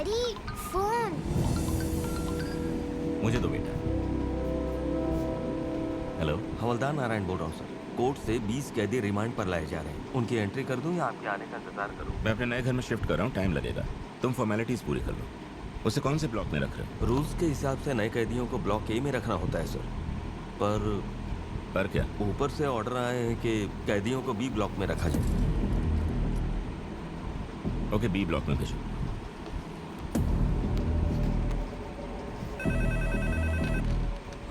Daddy phone. मुझे दो बेटा। हेलो, हवलदार नारायण बोल रहा हूँ सर। कोर्ट से 20 कैदी रिमांड पर लाए जा रहे हैं। उनकी एंट्री कर दूं या आपके आने का इंतजार करूं? मैं अपने नए घर में शिफ्ट कर रहा हूँ, टाइम लगेगा। तुम फॉर्मेलिटीज पूरी कर लो। उसे कौन से ब्लॉक में रख रहे हो? रूल्स के हिसाब से नए कैदियों को ब्लॉक ए में रखना होता है सर। पर क्या? ऊपर से ऑर्डर आए हैं कि कैदियों को बी ब्लॉक में रखा जाए। ओके, बी ब्लॉक में भेजो।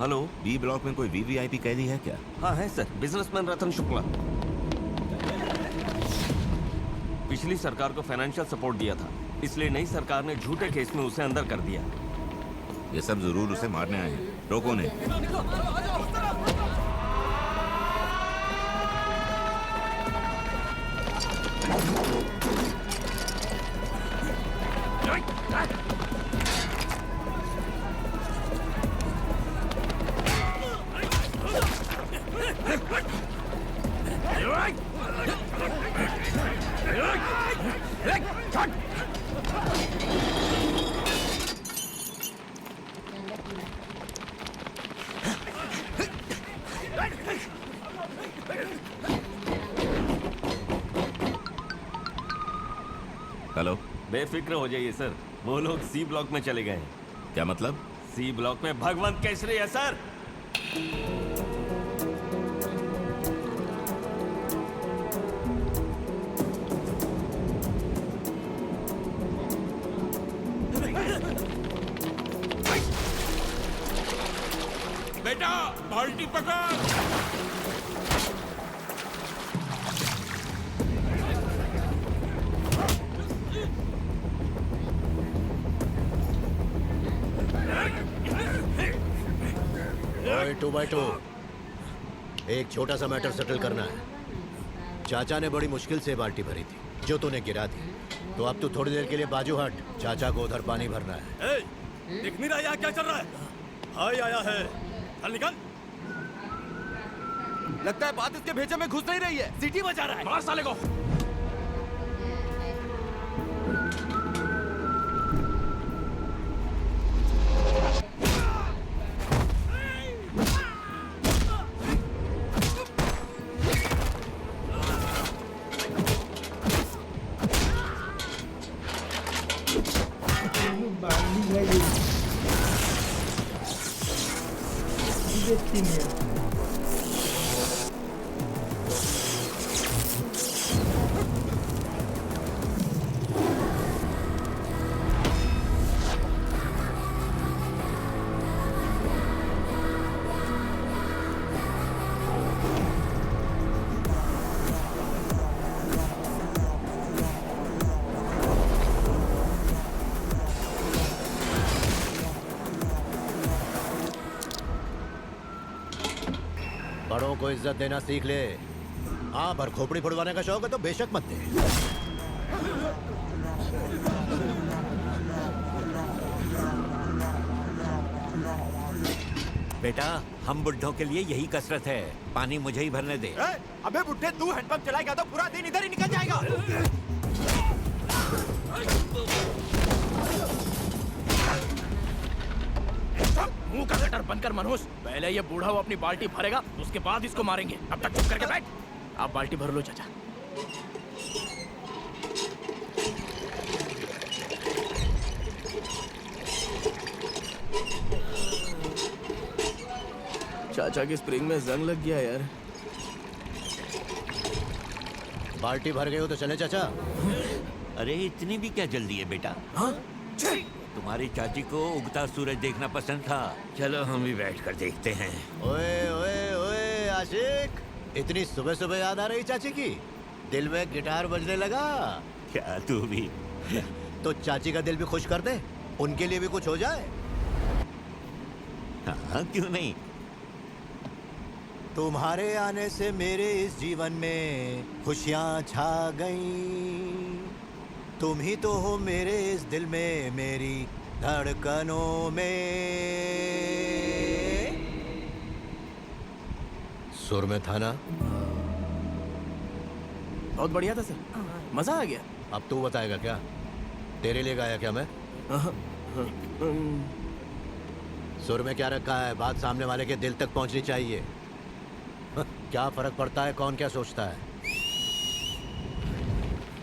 हेलो, बी ब्लॉक में कोई वीवीआईपी कैदी है क्या? हाँ है सर, बिजनेसमैन रतन शुक्ला। पिछली सरकार को फाइनेंशियल सपोर्ट दिया था, इसलिए नई सरकार ने झूठे केस में उसे अंदर कर दिया। ये सब जरूर उसे मारने आए हैं। रोको ने। हेलो, बेफिक्र हो जाइए सर, वो लोग सी ब्लॉक में चले गए हैं। क्या मतलब? सी ब्लॉक में भगवंत केसरी है सर। बेटा बाल्टी पकड़। टू बाई टू एक छोटा सा मैटर सेटल करना है। चाचा ने बड़ी मुश्किल से बाल्टी भरी थी जो तूने गिरा दी, तो अब तू थोड़ी देर के लिए बाजू हट। चाचा को उधर पानी भरना है। दिख नहीं रहा यहाँ क्या चल रहा है? हाय आया है, चल निकल। लगता है बात इसके भेजे में घुस नहीं रही है। सीटी बजा रहा है, मार साले को। बड़ों को इज्जत देना सीख ले। हाँ, पर खोपड़ी फुड़वाने का शौक है तो बेशक मत दे। बेटा, हम बुड्ढों के लिए यही कसरत है। पानी मुझे ही भरने दे। अबे बुड्ढे, तू हैंडपंप चलाएगा तो पूरा दिन इधर ही निकल जाएगा। मुंह का गटर बंद कर मनोज। पहले ये बूढ़ा वो अपनी बाल्टी भरेगा, उसके बाद इसको मारेंगे। अब तक चुप करके बैठ। आप बाल्टी भर लो चाचा। चाचा की स्प्रिंग में जंग लग गया यार। बाल्टी भर गए हो तो चले चाचा। अरे इतनी भी क्या जल्दी है बेटा? हाँ? तुम्हारी चाची को उगता सूरज देखना पसंद था। चलो हम भी बैठ कर देखते हैं। ओए ओए ओए आशिक, इतनी सुबह सुबह याद आ रही चाची की? दिल में गिटार बजने लगा। क्या तू भी? तो चाची का दिल भी खुश कर दे, उनके लिए भी कुछ हो जाए। हाँ, क्यों नहीं। तुम्हारे आने से मेरे इस जीवन में खुशियाँ छा गईं। तुम ही तो हो मेरे इस दिल में, मेरी धड़कनों में। सुर में था ना? बहुत बढ़िया था सर, मजा आ गया। अब तू बताएगा क्या? तेरे लिए गाया क्या मैं? सुर में क्या रखा है? बात सामने वाले के दिल तक पहुंचनी चाहिए। क्या फर्क पड़ता है कौन क्या सोचता है?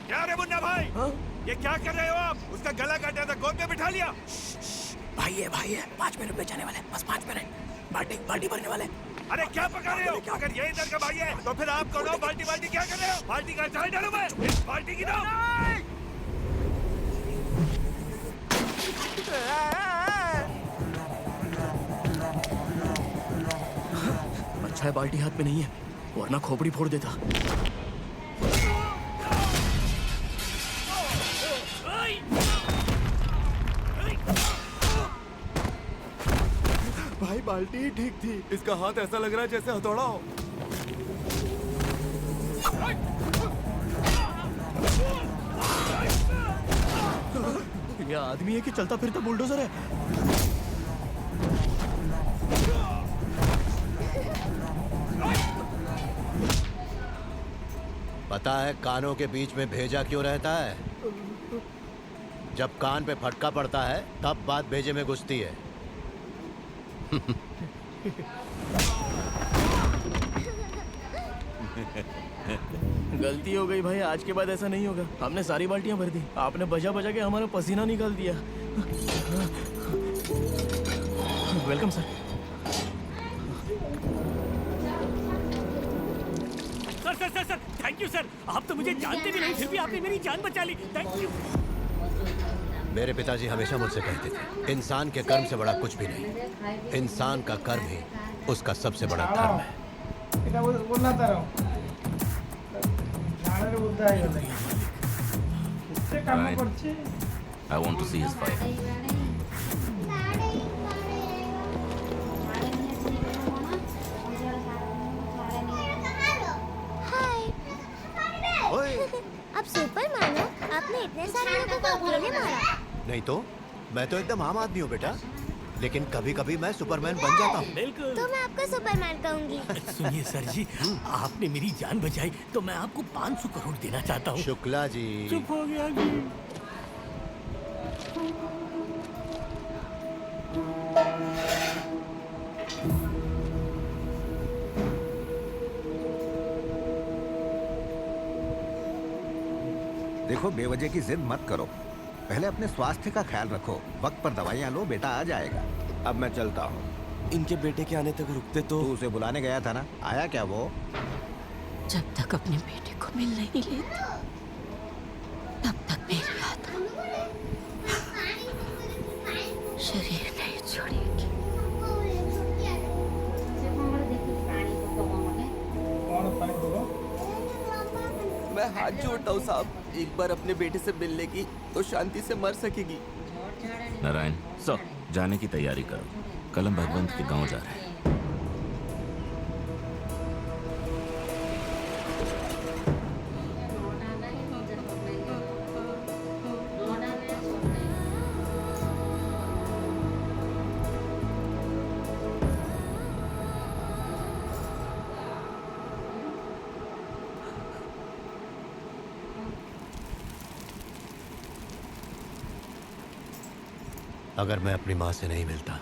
क्या रे मुन्ना भाई, ये क्या कर रहे हो आप? उसका गला काटा था, गोद में बिठा लिया। भाई है 5 मिनट में जाने वाले, बस 5 मिनट। बाल्टी भरने वाले। अरे क्या पका रहे हो? अगर ये इधर का भाई है तो फिर आप कौन हो? बाल्टी क्या कर रहे हो? बाल्टी का चाय डालूं मैं? इस बाल्टी की दो। अच्छा है बाल्टी हाथ में नहीं है, वरना खोपड़ी फोड़ देता। भाई बाल्टी ही ठीक थी, इसका हाथ ऐसा लग रहा है जैसे हथौड़ा हो। ये आदमी है कि चलता फिरता बुलडोजर है? पता है कानों के बीच में भेजा क्यों रहता है? जब कान पे फटका पड़ता है तब बात भेजे में घुसती है। गलती हो गई भाई, आज के बाद ऐसा नहीं होगा। हमने सारी बाल्टियां भर दी, आपने बजा बजा के हमारा पसीना निकाल दिया। Welcome sir. Sir thank you sir. आप तो मुझे जानते भी नहीं, फिर भी आपने मेरी जान बचा ली। Thank you. मेरे पिताजी हमेशा मुझसे कहते थे, इंसान के कर्म से बड़ा कुछ भी नहीं, इंसान का कर्म ही उसका सबसे बड़ा धर्म है। এটা বলনা তারও ঝাড়ের বুদ্ধ হয়ে গেল সে কাম করছে I want to see his fight. ओए, आप सुपरमैन हो? आपने इतने सारे लोगों को गोली मारा। नहीं तो मैं तो एकदम आम आदमी हूँ बेटा, लेकिन कभी कभी मैं सुपरमैन बन जाता हूँ। बिल्कुल। तो मैं आपको सुपरमैन कहूंगी। सुनिए सर जी, आपने मेरी जान बचाई तो मैं आपको 500 करोड़ देना चाहता हूँ। शुक्ला जी, चुप हो गया जी। देखो बेवजह की जिद मत करो, पहले अपने स्वास्थ्य का ख्याल रखो। वक्त पर दवाइयाँ लो, बेटा आ जाएगा। अब मैं चलता हूँ। इनके बेटे के आने तक रुकते तो। तू उसे बुलाने गया था ना, आया क्या वो? जब तक अपने बेटे को मिल नहीं लेती तब तक मेरी आत्मा शरीर नहीं छोड़ेगी। कौन पानी देगा? मैं हाथ जोड़ता हूँ साहब, एक बार अपने बेटे से मिल लेगी तो शांति से मर सकेगी। नारायण सर। जाने की तैयारी करो, कल हम भगवंत के गांव जा रहे हैं। अगर मैं अपनी माँ से नहीं मिलता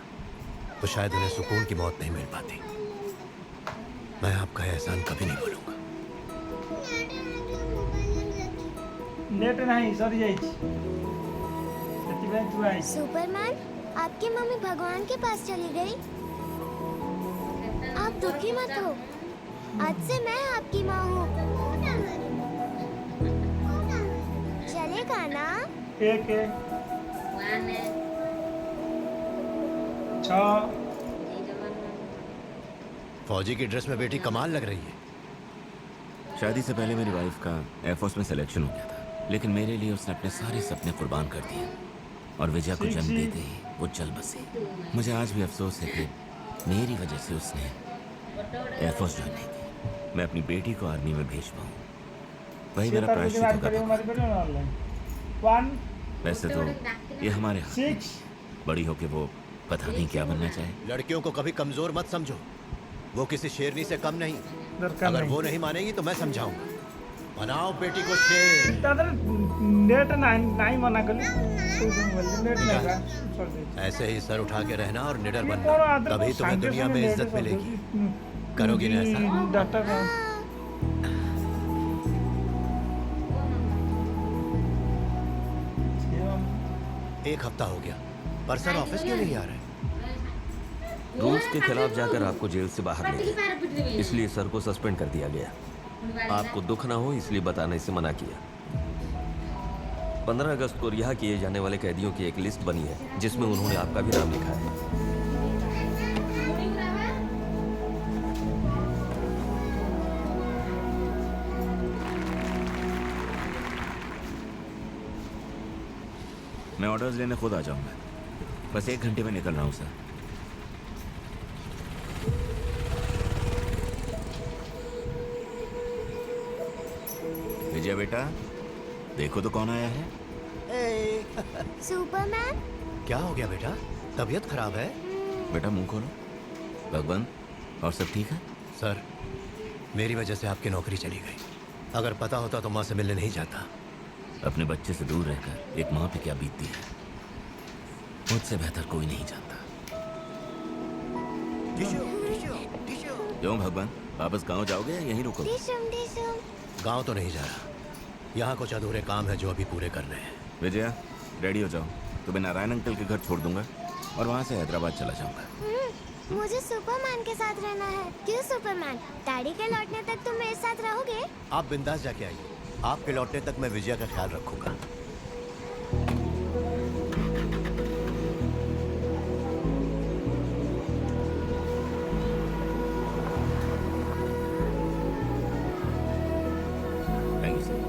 तो शायद उन्हें सुकून की मौत नहीं मिल पाती। मैं आपका एहसान कभी नहीं भूलूंगा। नेट नहीं सर जाइए सुपरमैन, आपकी मम्मी भगवान के पास चली गई। आप दुखी मत हो, आज से मैं आपकी माँ हूँ। चलेगा ना? एक छः फौजी की ड्रेस में बेटी कमाल लग रही है। शादी से पहले मेरी वाइफ का एयरफोर्स में सिलेक्शन हो गया था, लेकिन मेरे लिए उसने अपने सारे सपने कुर्बान कर दिए और विजया को जन्म देते ही वो चल बसी। मुझे आज भी अफसोस है कि मेरी वजह से उसने एयरफोर्स ज्वाइन नहीं की। मैं अपनी बेटी को आर्मी में भेज पाऊँ, वही मेरा प्रायश्चित होगा। वैसे तो ये हमारे हाथ में है। बड़ी होके वो पता नहीं क्या बनना चाहे। लड़कियों को कभी कमजोर मत समझो, वो किसी शेरनी से कम नहीं। अगर वो नहीं मानेगी तो मैं समझाऊंगा। बनाओ बेटी को शेर। दादा नेट नहीं मना कली नेट नहीं का छोड़ दे। ऐसे ही सर उठा के रहना और निडर कौन बनना, आदमी तभी तुम्हें सांगे दुनिया में सांगे इज्जत नेट मिलेगी। करोगी ना ऐसा? डाटा का एक हफ्ता हो गया, पर सर ऑफिस क्यों नहीं आ रहे? रूल्स के खिलाफ जाकर आपको जेल से बाहर ले गए, इसलिए सर को सस्पेंड कर दिया गया। आपको दुख ना हो इसलिए बताने से मना किया। 15 अगस्त को रिहा किए जाने वाले कैदियों की एक लिस्ट बनी है जिसमें उन्होंने आपका भी नाम लिखा है। मैं ऑर्डर्स लेने खुद आ जाऊंगा, बस 1 घंटे में निकल रहा हूँ सर। विजय बेटा, देखो तो कौन आया है। सुपरमैन। क्या हो गया बेटा, तबीयत खराब है? बेटा मुंह खोलो। भगवान, और सब ठीक है? सर, मेरी वजह से आपकी नौकरी चली गई। अगर पता होता तो माँ से मिलने नहीं जाता। अपने बच्चे से दूर रहकर एक माँ पे क्या बीतती है, मुझसे बेहतर कोई नहीं जानता। क्यों भगवान, वापस गांव जाओगे या यहीं रुकोगे? गांव तो नहीं जा रहा, यहाँ कुछ अधूरे काम है जो अभी पूरे करने हैं। विजया, रेडी हो जाओ, तुम्हें नारायण अंकल के घर छोड़ दूंगा और वहाँ से हैदराबाद चला जाऊंगा। मुझे सुपरमैन के साथ रहना है। क्यों सुपरमैन? डैडी के लौटने तक तुम मेरे साथ रहोगे? आप बिंदास जाके आइए, आपके लौटने तक मैं विजया का ख्याल रखूंगा। Thank you sir.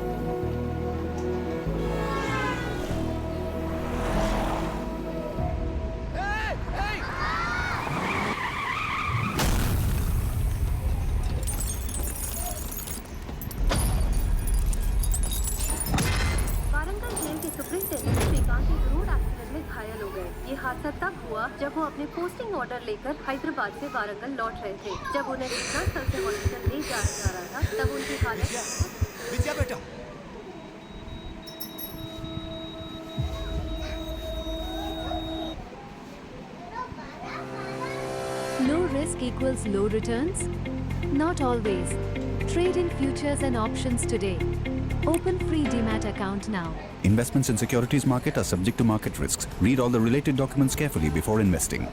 हादसा तब हुआ जब वो अपने पोस्टिंग ऑर्डर लेकर हैदराबाद से वारंगल लौट रहे थे। जब उन्हें घटनास्थल से हॉस्पिटल ले जाया जा रहा था तब उनकी हालत। विजया बेटा, Low risk equals low returns? Not always. Trade in futures and options today. Open free Demat account now. Investments in securities market are subject to market risks. Read all the related documents carefully before investing.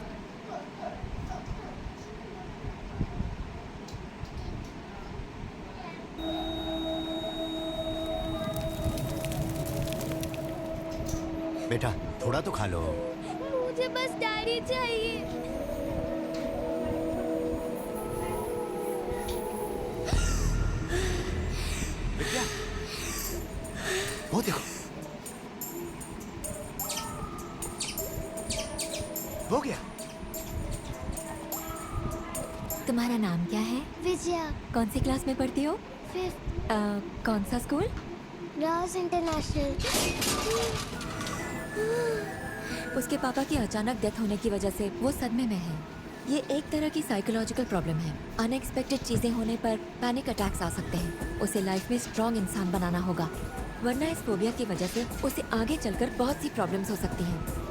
बेटा थोड़ा तो खा लो। मुझे बस daddy चाहिए। विजया, वो देखो, वो गया। तुम्हारा नाम क्या है? विजया। कौन सी क्लास में पढ़ती हो? 5th। कौन सा स्कूल? Ross international. उसके पापा की अचानक डेथ होने की वजह से वो सदमे में है। ये एक तरह की साइकोलॉजिकल प्रॉब्लम है। अनएक्सपेक्टेड चीजें होने पर पैनिक अटैक्स आ सकते हैं। उसे लाइफ में स्ट्रॉन्ग इंसान बनाना होगा, वरना इस फोबिया की वजह से उसे आगे चलकर बहुत सी प्रॉब्लम्स हो सकती हैं।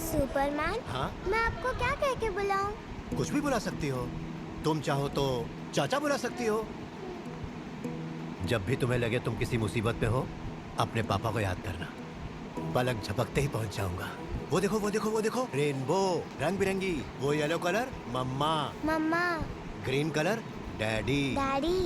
सुपरमैन। हाँ? मैं आपको क्या कह के बुलाऊं? कुछ भी बुला सकती हो। तुम चाहो तो चाचा बुला सकती हो। जब भी तुम्हें लगे तुम किसी मुसीबत में हो, अपने पापा को याद करना। पलक झपकते ही पहुंच जाऊंगा। वो देखो, वो देखो, वो देखो, रेनबो, रंग बिरंगी। वो येलो कलर मम्मा, मम्मा। Green colour daddy, daddy.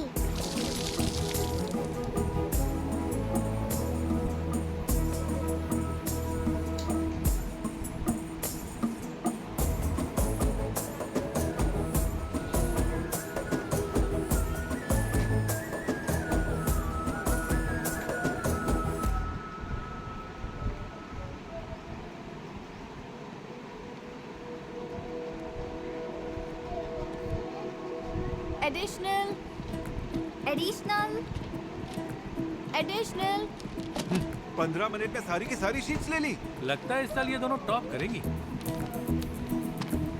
Additional, additional, additional. 15 minute में सारी की सारी शीट्स ले ली। लगता है इस साल ये दोनों टॉप करेंगी।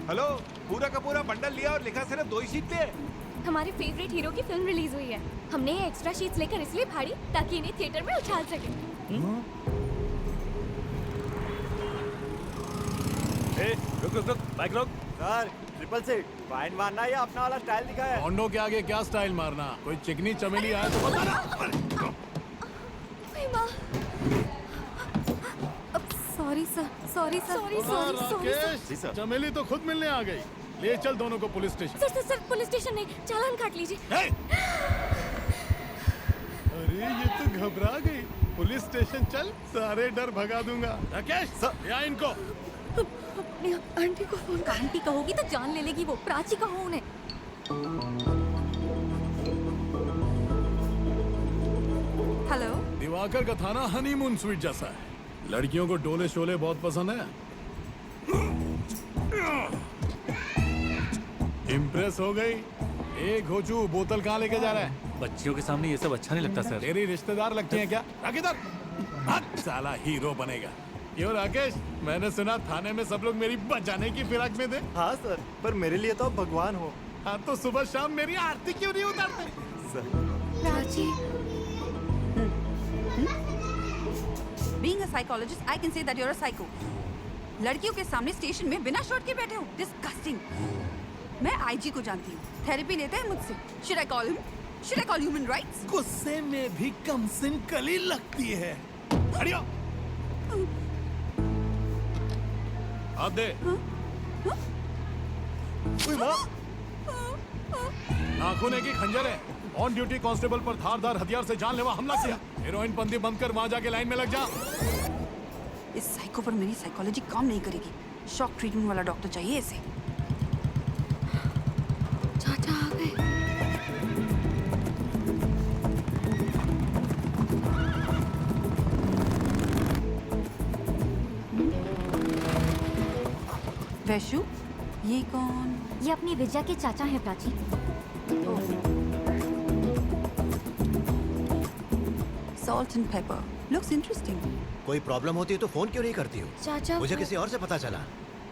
हेलो, पूरा का पूरा बंडल लिया और लिखा सिर्फ 2 ही शीट पे। हमारे फेवरेट हीरो की फिल्म रिलीज हुई है। हमने ये एक्स्ट्रा शीट्स लेकर इसलिए फाड़ी ताकि इन्हें थिएटर में उछाल सके। रुक बाइक रोक। सर ट्रिपल सीट फाइन मारना या अपना वाला स्टाइल दिखा है। होंडो के आगे क्या स्टाइल मारना? कोई चिकनी चमेली आया तो बता ना। Sorry sir, sorry sir, sorry Rakesh, चमेली तो खुद मिलने आ गई। ले चल दोनों को police station. Sir police station नहीं, चालान काट लीजिए। अरे ये तो घबरा गई। पुलिस स्टेशन चल, सारे डर भगा दूंगा। राकेश सर, या इनको अपनी आंटी को फोन कर। आंटी कहोगी तो जान ले लेगी वो। प्राची कहो उन्हें। हेलो। दिवाकर का थाना हनीमून स्वीट जैसा है। लड़कियों को डोले शोले बहुत पसंद है। इम्प्रेस हो गई? एक घोचू बोतल कहाँ लेके जा रहा है? बच्चियों के सामने ये सब अच्छा नहीं लगता सर। तेरी रिश्तेदार लगती है क्या? इधर साला हीरो बनेगा। क्यों राकेश, मैंने सुना थाने में सब लोग मेरी बचाने की फिराक में थे। हाँ सर, पर मेरे लिए तो आप भगवान हो। हाँ तो सुबह शाम मेरी आरती क्यों नहीं उतारते? Prachi. Being a psychologist, I can say that you're a psycho. लड़कियों के सामने स्टेशन में बिना शर्ट के बैठे हो। Disgusting. मैं आईजी को जानती हूँ। थेरेपी लेते हैं मुझसे। Should I call him? Should I call human rights? गुस्से में भी कम सिन कली लगती है। हटियो। हाथ दे। नाखून की खंजर है। ऑन ड्यूटी कांस्टेबल पर धारदार हथियार से जानलेवा हमला किया। हेरोइन पंथी बंद कर वहां जाके लाइन में लग जा। इस साइको पर मेरी साइकोलॉजी काम नहीं करेगी। शॉक ट्रीटमेंट वाला डॉक्टर चाहिए इसे। चाचा आ गए। वैशु, ये कौन? ये अपनी विजया के चाचा हैं Prachi. Salt and pepper. Looks interesting. कोई प्रॉब्लम होती है तो फोन क्यों नहीं करती हो? चाचा मुझे किसी और से पता चला।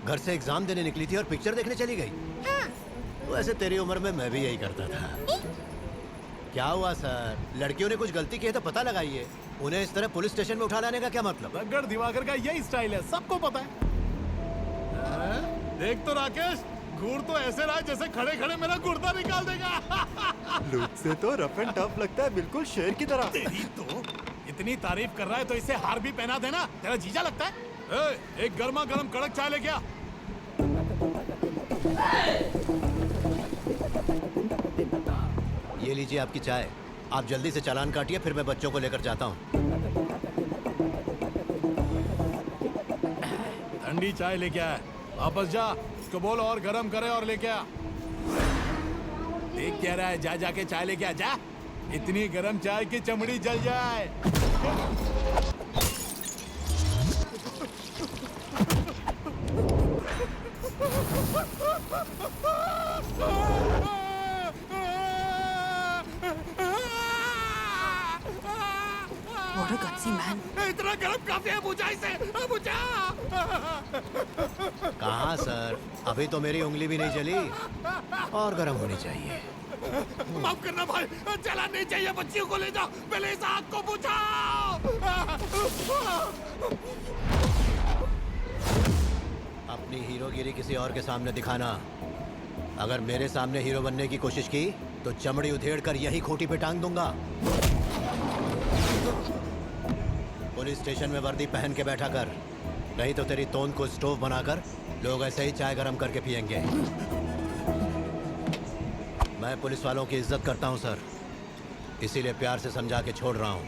घर से एग्जाम देने निकली थी और पिक्चर देखने चली गई। वैसे तेरी उम्र में मैं भी यही करता था। क्या हुआ सर? लड़कियों ने कुछ गलती की है तो पता लगाइए। उन्हें इस तरह पुलिस स्टेशन में उठा लाने का क्या मतलब? रगड़ दिवाकर का यही स्टाइल है, सबको पता है। देख तो राकेश, घूर तो ऐसे रहा जैसे खड़े खड़े मेरा गुर्दा निकाल देगा। लुक से तो रफ एंड टफ लगता है, बिल्कुल शेर की तरह। तेरी तो इतनी तारीफ कर रहा है तो इसे हार भी पहना देना। तेरा जीजा लगता है। एक गर्मा गर्म कड़क चाय ले क्या? ये लीजिए आपकी चाय। आप जल्दी से चालान काटिए, फिर मैं बच्चों को लेकर जाता हूँ। ठंडी चाय लेके आया। वापस जा, उसको बोल और गरम करे और लेके आ। देख क्या रहा है? जा जाके चाय लेके आ जा। इतनी गरम चाय की चमड़ी जल जाए। What a gutsy man. इतना गरम काफी है, बुझा इसे, बुझा। कहाँ सर? अभी तो मेरी उंगली भी नहीं जली। और गर्म होनी चाहिए। माफ करना भाई, चला नहीं चाहिए। बच्चियों को ले जाओ, पहले इस आग को बुझाओ। अपनी हीरोगिरी किसी और के सामने दिखाना। अगर मेरे सामने हीरो बनने की कोशिश की तो चमड़ी उधेड़ कर यही खूंटी पे टांग दूंगा। पुलिस स्टेशन में वर्दी पहन के बैठा कर, नहीं तो तेरी तोंद को स्टोव बनाकर लोग ऐसे ही चाय गरम करके पियेंगे। मैं पुलिस वालों की इज्जत करता हूं सर, इसीलिए प्यार से समझा के छोड़ रहा हूं।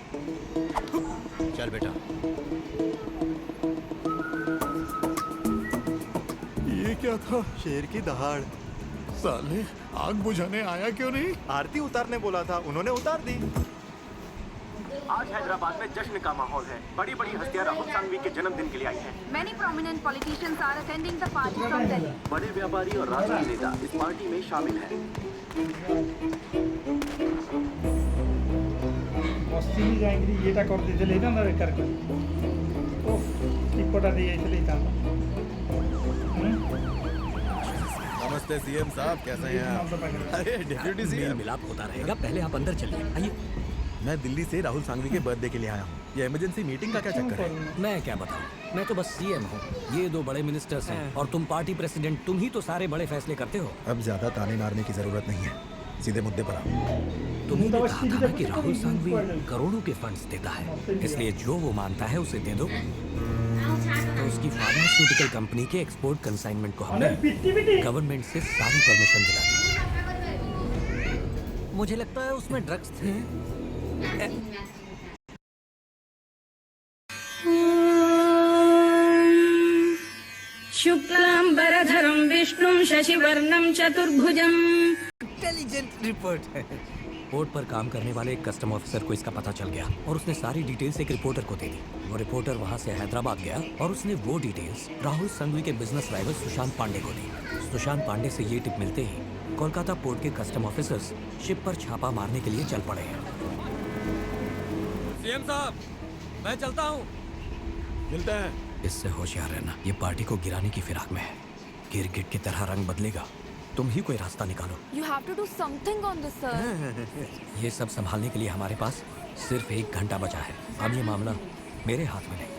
चल बेटा। ये क्या था? शेर की दहाड़। साले आग बुझाने आया क्यों नहीं? आरती उतारने बोला था, उन्होंने उतार दी। आज हैदराबाद में जश्न का माहौल है। बड़ी बड़ी हस्तियां राहुल सांघवी के जन्मदिन के लिए आई हैं। Many prominent politicians are attending the party from Delhi. बड़े व्यापारी और राजनीतिक नेता इस पार्टी में शामिल हैं। সিমি যাইকি এটা করে দিয়েছিল এটা না বেকার করে ও টিপটা দিয়ে যাইছিল এটা नमस्ते सीएम साहब, कैसे हैं आप? अरे डिप्यूटी सीएम, मिलाप होता रहेगा, पहले आप अंदर चलिए। आइए। मैं दिल्ली से राहुल सांघवी के बर्थडे के लिए आया हूँ। ये इमरजेंसी मीटिंग का क्या चक्कर है? मैं क्या बताऊं, मैं तो बस सीएम हूँ, ये दो बड़े मिनिस्टर्स हैं और तुम पार्टी प्रेसिडेंट, तुम ही तो सारे बड़े फैसले करते हो। अब ज्यादा ताने मारने की जरूरत नहीं है, सीधे मुद्दे पर आओ। तुम्हें तो कहा था ना कि राहुल सांघवी करोड़ों के फंड्स देता है, इसलिए जो वो मानता है उसे दे दो। तो उसकी फार्मास्यूटिकल कंपनी के एक्सपोर्ट कंसाइनमेंट को हमने गवर्नमेंट से सारी परमिशन दिला दी। मुझे लगता है उसमें ड्रग्स थे। शुक्लांबरधरं विष्णुं शशिवर्णं चतुर्भुजं। Intelligent report. पोर्ट पर काम करने वाले एक कस्टम ऑफिसर को इसका पता चल गया और उसने सारी डिटेल्स एक रिपोर्टर को दे दी। वो रिपोर्टर वहां से हैदराबाद गया और उसने वो डिटेल्स राहुल सांघवी के बिजनेस राइवल सुशांत पांडे को दी। सुशांत पांडे से ये टिप मिलते ही कोलकाता पोर्ट के कस्टम ऑफिसर्स शिप पर छापा मारने के लिए चल पड़े हैं। सीएम साहब, मैं चलता हूँ। मिलते हैं। इससे होशियार रहना, ये पार्टी को गिराने की फिराक में है। गिरगिट की तरह रंग बदलेगा, तुम ही कोई रास्ता निकालो। You have to do something on this, sir. ये सब संभालने के लिए हमारे पास सिर्फ 1 घंटा बचा है। अब ये मामला मेरे हाथ में नहीं।